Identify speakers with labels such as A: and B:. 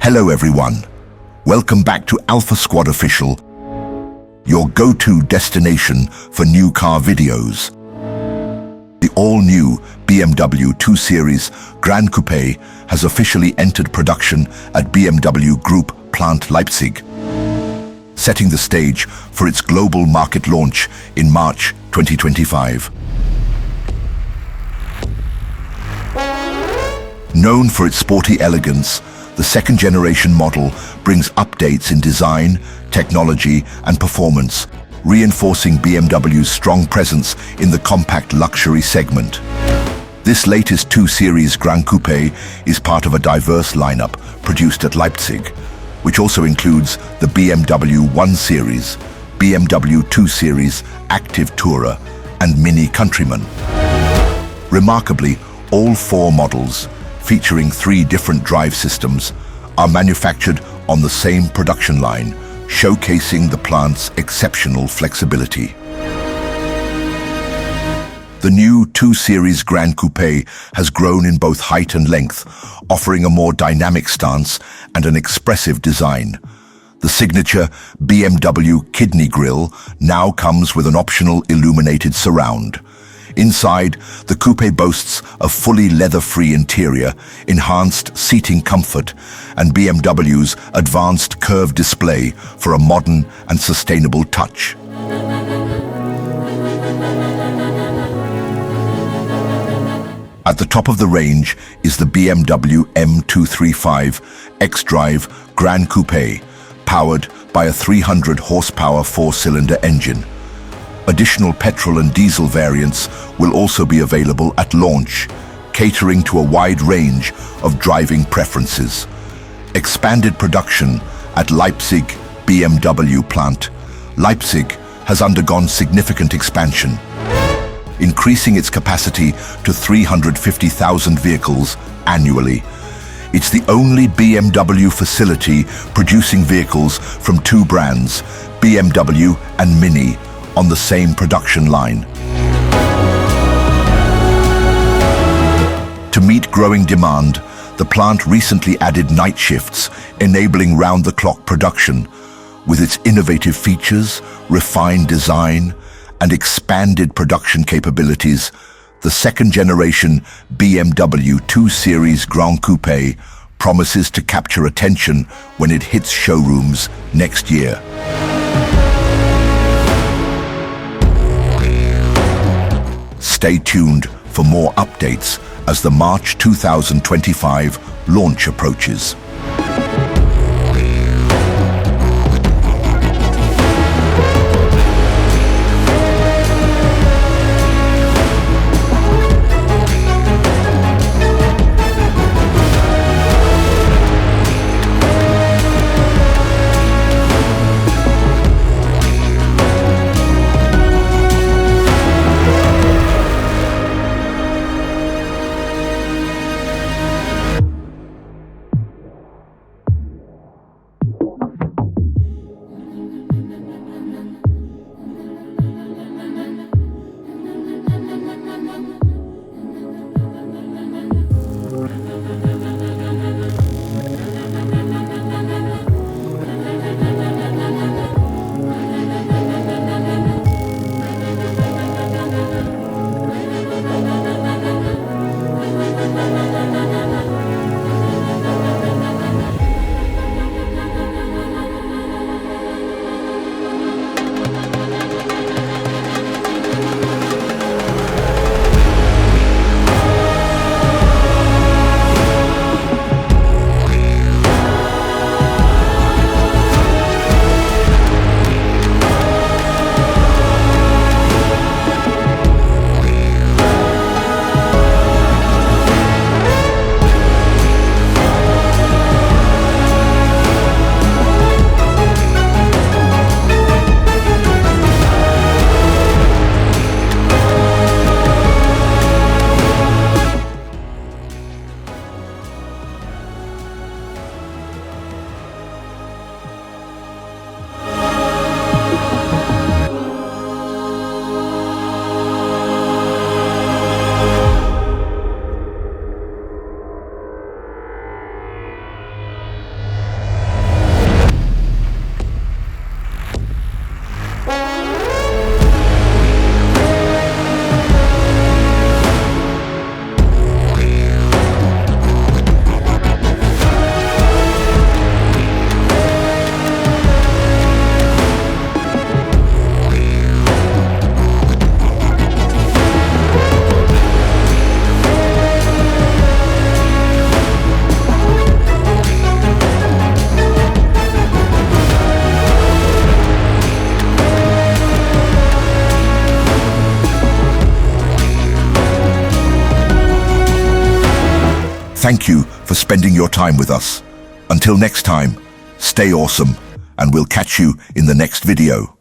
A: Hello everyone. Welcome back to Alpha Squad Official, your go-to destination for new car videos. The all-new BMW 2 Series Gran Coupé has officially entered production at BMW Group Plant Leipzig, setting the stage for its global market launch in March 2025. Known for its sporty elegance, the second-generation model brings updates in design, technology, and performance, reinforcing BMW's strong presence in the compact luxury segment. This latest 2 Series Gran Coupé is part of a diverse lineup produced at Leipzig, which also includes the BMW 1 Series, BMW 2 Series Active Tourer, and MINI Countryman. Remarkably, all 4 models, featuring 3 different drive systems, are manufactured on the same production line, showcasing the plant's exceptional flexibility. The new 2 Series Gran Coupé has grown in both height and length, offering a more dynamic stance and an expressive design. The signature BMW kidney grille now comes with an optional illuminated surround. Inside, the coupe boasts a fully leather-free interior, enhanced seating comfort, and BMW's advanced curved display for a modern and sustainable touch. At the top of the range is the BMW M235 xDrive Gran Coupé, powered by a 300 horsepower 4-cylinder engine. Additional petrol and diesel variants will also be available at launch, catering to a wide range of driving preferences. Expanded production at Leipzig BMW plant. Leipzig has undergone significant expansion, increasing its capacity to 350,000 vehicles annually. It's the only BMW facility producing vehicles from 2 brands, BMW and MINI, on the same production line. To meet growing demand, the plant recently added night shifts, enabling round-the-clock production. With its innovative features, refined design, and expanded production capabilities, the second-generation BMW 2 Series Gran Coupé promises to capture attention when it hits showrooms next year. Stay tuned for more updates as the March 2025 launch approaches. Thank you for spending your time with us. Until next time, stay awesome, and we'll catch you in the next video.